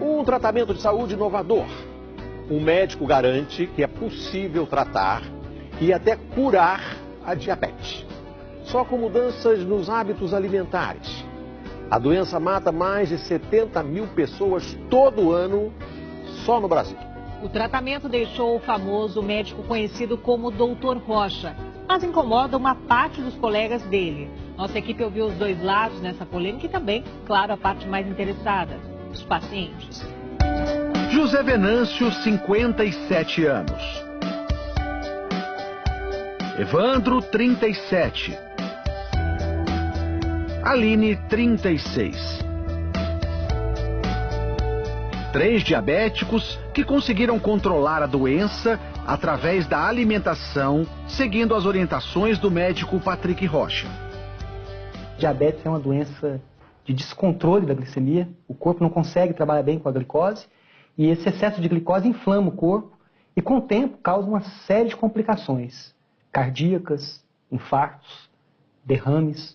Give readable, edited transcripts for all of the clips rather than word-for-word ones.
Um tratamento de saúde inovador. Um médico garante que é possível tratar e até curar a diabetes. Só com mudanças nos hábitos alimentares. A doença mata mais de 70 mil pessoas todo ano, só no Brasil. O tratamento deixou o famoso médico conhecido como Dr. Rocha, mas incomoda uma parte dos colegas dele. Nossa equipe ouviu os dois lados nessa polêmica e também, claro, a parte mais interessada, os pacientes. José Venâncio, 57 anos. Evandro, 37. Aline, 36. 3 diabéticos que conseguiram controlar a doença através da alimentação, seguindo as orientações do médico Patrick Rocha. Diabetes é uma doença de descontrole da glicemia. O corpo não consegue trabalhar bem com a glicose e esse excesso de glicose inflama o corpo e, com o tempo, causa uma série de complicações cardíacas, infartos, derrames.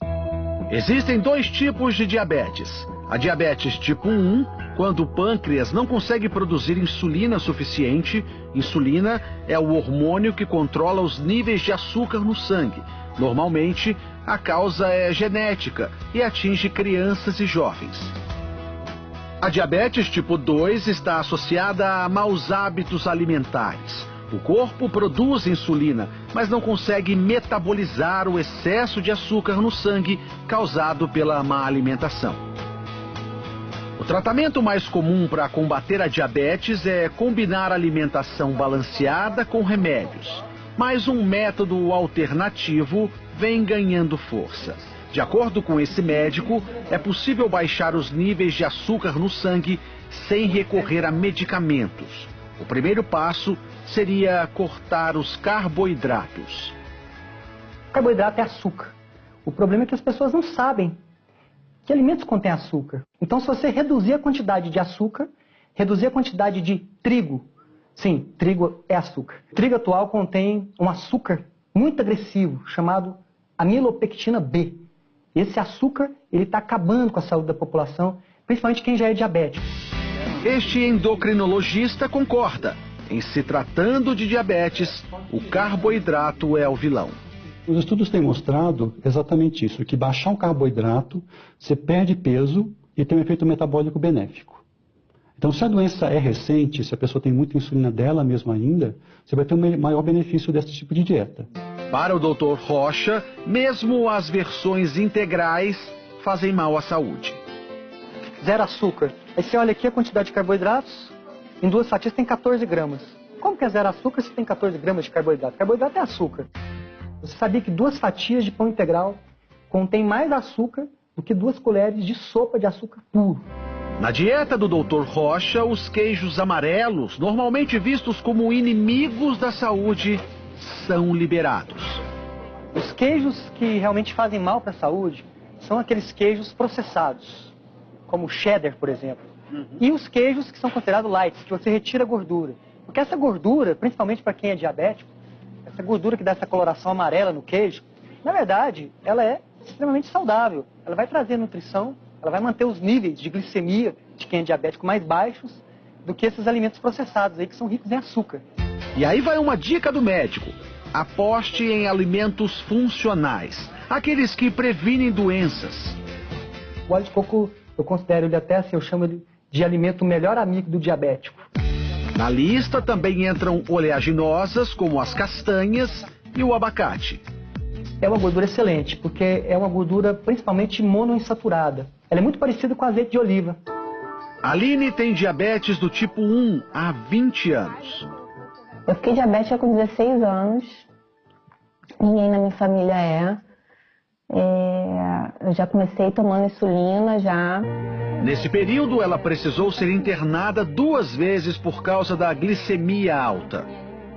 Existem 2 tipos de diabetes. A diabetes tipo 1, quando o pâncreas não consegue produzir insulina suficiente. Insulina é o hormônio que controla os níveis de açúcar no sangue. Normalmente, a causa é genética e atinge crianças e jovens. A diabetes tipo 2 está associada a maus hábitos alimentares. O corpo produz insulina, mas não consegue metabolizar o excesso de açúcar no sangue causado pela má alimentação. O tratamento mais comum para combater a diabetes é combinar alimentação balanceada com remédios. Mas um método alternativo vem ganhando força. De acordo com esse médico, é possível baixar os níveis de açúcar no sangue sem recorrer a medicamentos. O primeiro passo seria cortar os carboidratos. O carboidrato é açúcar. O problema é que as pessoas não sabem que alimentos contêm açúcar. Então, se você reduzir a quantidade de açúcar, reduzir a quantidade de trigo, sim, trigo é açúcar. O trigo atual contém um açúcar muito agressivo, chamado amilopectina B. Esse açúcar, ele está acabando com a saúde da população, principalmente quem já é diabético. Este endocrinologista concorda. Em se tratando de diabetes, o carboidrato é o vilão. Os estudos têm mostrado exatamente isso, que baixar o carboidrato, você perde peso e tem um efeito metabólico benéfico. Então, se a doença é recente, se a pessoa tem muita insulina dela mesma ainda, você vai ter um maior benefício desse tipo de dieta. Para o Dr. Rocha, mesmo as versões integrais fazem mal à saúde. Zero açúcar. Aí você olha aqui a quantidade de carboidratos, em 2 fatias tem 14 gramas. Como que é zero açúcar se tem 14 gramas de carboidrato? Carboidrato é açúcar. Você sabia que 2 fatias de pão integral contém mais açúcar do que 2 colheres de sopa de açúcar puro? Na dieta do Dr. Rocha, os queijos amarelos, normalmente vistos como inimigos da saúde, são liberados. Os queijos que realmente fazem mal para a saúde são aqueles queijos processados, como o cheddar, por exemplo. E os queijos que são considerados light, que você retira a gordura. Porque essa gordura, principalmente para quem é diabético, essa gordura que dá essa coloração amarela no queijo, na verdade, ela é extremamente saudável. Ela vai trazer nutrição, ela vai manter os níveis de glicemia de quem é diabético mais baixos do que esses alimentos processados aí que são ricos em açúcar. E aí vai uma dica do médico. Aposte em alimentos funcionais, aqueles que previnem doenças. O óleo de coco, eu considero ele até assim, eu chamo ele de alimento melhor amigo do diabético. Na lista também entram oleaginosas, como as castanhas e o abacate. É uma gordura excelente, porque é uma gordura principalmente monoinsaturada. Ela é muito parecida com azeite de oliva. Aline tem diabetes do tipo 1 há 20 anos. Eu fiquei diabética com 16 anos. Ninguém na minha família é. Eu já comecei tomando insulina já. Nesse período, ela precisou ser internada 2 vezes por causa da glicemia alta.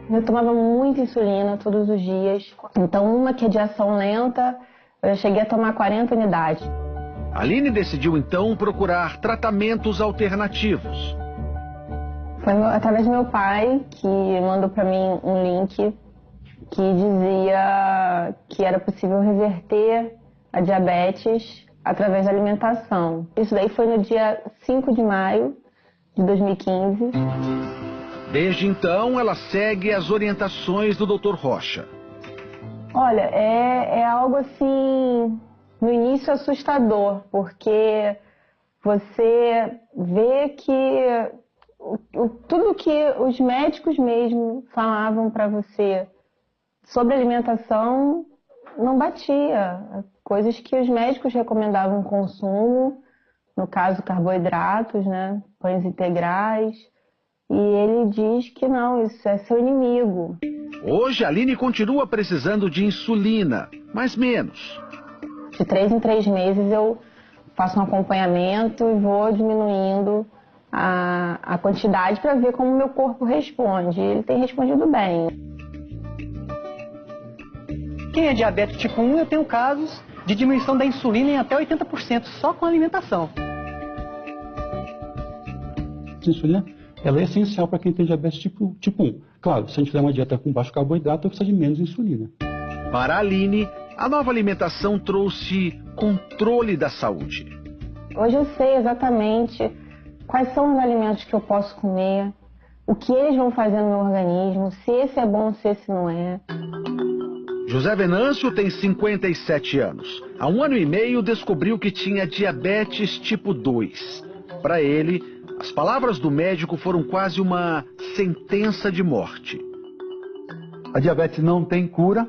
Eu tomava muita insulina todos os dias. Então, uma que é de ação lenta, eu cheguei a tomar 40 unidades. Aline decidiu, então, procurar tratamentos alternativos. Foi através do meu pai que mandou para mim um link que dizia que era possível reverter a diabetes através da alimentação. Isso daí foi no dia 5 de maio de 2015. Desde então, ela segue as orientações do Dr. Rocha. Olha, é algo assim, no início assustador, porque você vê que tudo que os médicos mesmo falavam para você sobre alimentação não batia. Coisas que os médicos recomendavam consumo, no caso carboidratos, né, pães integrais, e ele diz que não, isso é seu inimigo. Hoje, a Aline continua precisando de insulina, mas menos. De 3 em 3 meses eu faço um acompanhamento e vou diminuindo a quantidade para ver como o meu corpo responde. Ele tem respondido bem. Quem é diabetes tipo 1, eu tenho casos de diminuição da insulina em até 80%, só com alimentação. A insulina, ela é essencial para quem tem diabetes tipo 1. Claro, se a gente fizer uma dieta com baixo carboidrato, precisa de menos insulina. Para a Aline, a nova alimentação trouxe controle da saúde. Hoje eu sei exatamente quais são os alimentos que eu posso comer, o que eles vão fazer no meu organismo, se esse é bom, se esse não é. José Venâncio tem 57 anos. Há 1 ano e meio descobriu que tinha diabetes tipo 2. Para ele, as palavras do médico foram quase uma sentença de morte. A diabetes não tem cura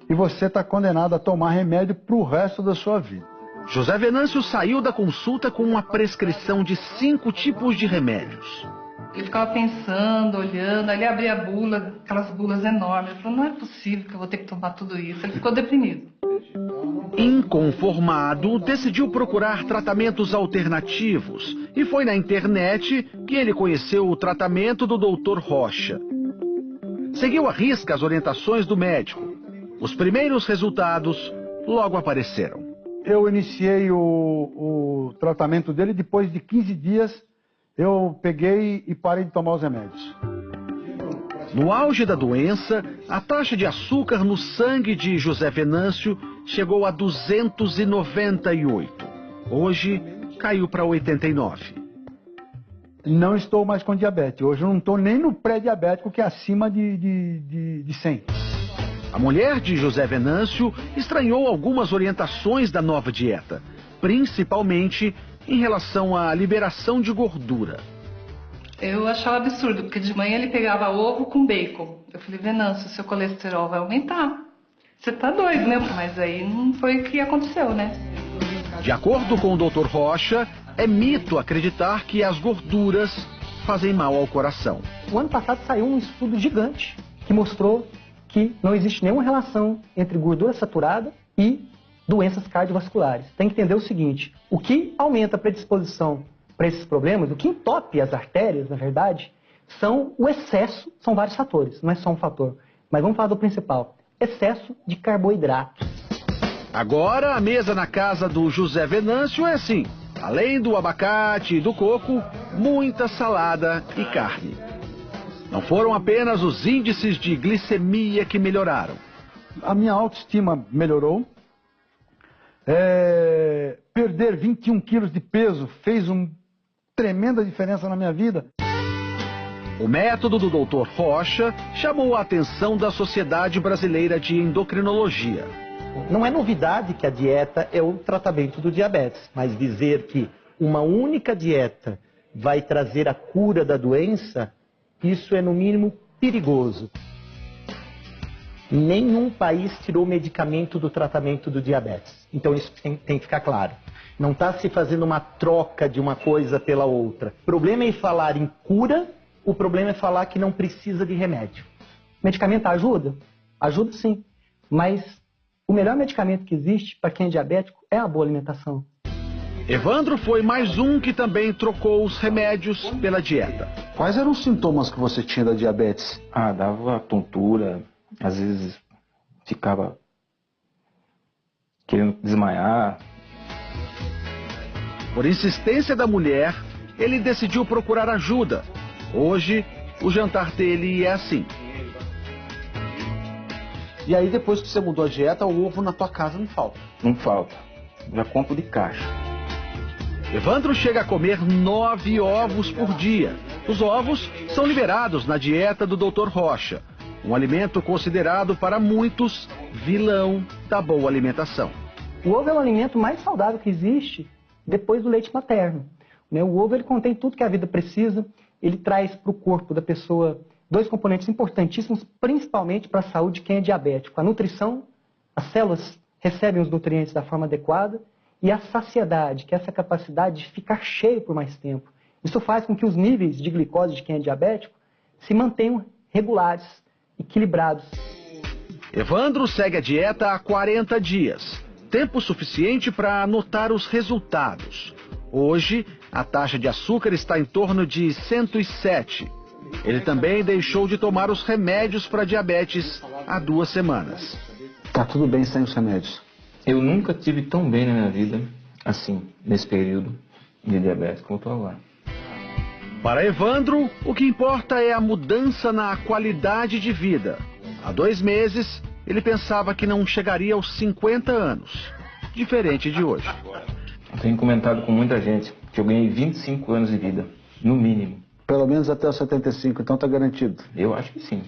e você está condenado a tomar remédio para o resto da sua vida. José Venâncio saiu da consulta com uma prescrição de 5 tipos de remédios. Ele ficava pensando, olhando, aí ele abria a bula, aquelas bulas enormes. Ele falou, não é possível que eu vou ter que tomar tudo isso. Ele ficou deprimido. Inconformado, decidiu procurar tratamentos alternativos e foi na internet que ele conheceu o tratamento do Dr. Rocha. Seguiu à risca as orientações do médico. Os primeiros resultados logo apareceram. Eu iniciei o tratamento dele, depois de 15 dias eu peguei e parei de tomar os remédios. No auge da doença, a taxa de açúcar no sangue de José Venâncio chegou a 298. Hoje, caiu para 89. Não estou mais com diabetes. Hoje eu não estou nem no pré-diabético, que é acima de 100. A mulher de José Venâncio estranhou algumas orientações da nova dieta, principalmente em relação à liberação de gordura. Eu achava absurdo, porque de manhã ele pegava ovo com bacon. Eu falei, Venâncio, seu colesterol vai aumentar. Você tá doido, né? Mas aí não foi o que aconteceu, né? De acordo com o Dr. Rocha, é mito acreditar que as gorduras fazem mal ao coração. O ano passado saiu um estudo gigante que mostrou que não existe nenhuma relação entre gordura saturada e doenças cardiovasculares. Tem que entender o seguinte, o que aumenta a predisposição para esses problemas, o que entope as artérias, na verdade, são o excesso, são vários fatores, não é só um fator. Mas vamos falar do principal, excesso de carboidratos. Agora a mesa na casa do José Venâncio é assim, além do abacate e do coco, muita salada e carne. Não foram apenas os índices de glicemia que melhoraram. A minha autoestima melhorou. Perder 21 quilos de peso fez uma tremenda diferença na minha vida. O método do Dr. Rocha chamou a atenção da Sociedade Brasileira de Endocrinologia. Não é novidade que a dieta é o tratamento do diabetes, mas dizer que uma única dieta vai trazer a cura da doença, isso é no mínimo perigoso. Nenhum país tirou medicamento do tratamento do diabetes. Então isso tem que ficar claro. Não está se fazendo uma troca de uma coisa pela outra. O problema é falar em cura, o problema é falar que não precisa de remédio. Medicamento ajuda? Ajuda sim. Mas o melhor medicamento que existe para quem é diabético é a boa alimentação. Evandro foi mais um que também trocou os remédios pela dieta. Quais eram os sintomas que você tinha da diabetes? Dava tontura, às vezes ficava querendo desmaiar. Por insistência da mulher, ele decidiu procurar ajuda. Hoje, o jantar dele é assim. E aí, depois que você mudou a dieta, o ovo na tua casa não falta? Não falta. Já compro de caixa. Evandro chega a comer 9 ovos por dia. Os ovos são liberados na dieta do Dr. Rocha, um alimento considerado para muitos vilão da boa alimentação. O ovo é o alimento mais saudável que existe depois do leite materno. O ovo ele contém tudo que a vida precisa, ele traz para o corpo da pessoa 2 componentes importantíssimos, principalmente para a saúde de quem é diabético. A nutrição, as células recebem os nutrientes da forma adequada, e a saciedade, que é essa capacidade de ficar cheio por mais tempo. Isso faz com que os níveis de glicose de quem é diabético se mantenham regulares, equilibrados. Evandro segue a dieta há 40 dias, tempo suficiente para anotar os resultados. Hoje, a taxa de açúcar está em torno de 107. Ele também deixou de tomar os remédios para diabetes há 2 semanas. Tá tudo bem sem os remédios. Eu nunca tive tão bem na minha vida, assim, nesse período de diabetes como eu tô agora. Para Evandro, o que importa é a mudança na qualidade de vida. Há 2 meses, ele pensava que não chegaria aos 50 anos, diferente de hoje. Eu tenho comentado com muita gente que eu ganhei 25 anos de vida, no mínimo. Pelo menos até os 75, então tá garantido. Eu acho que sim.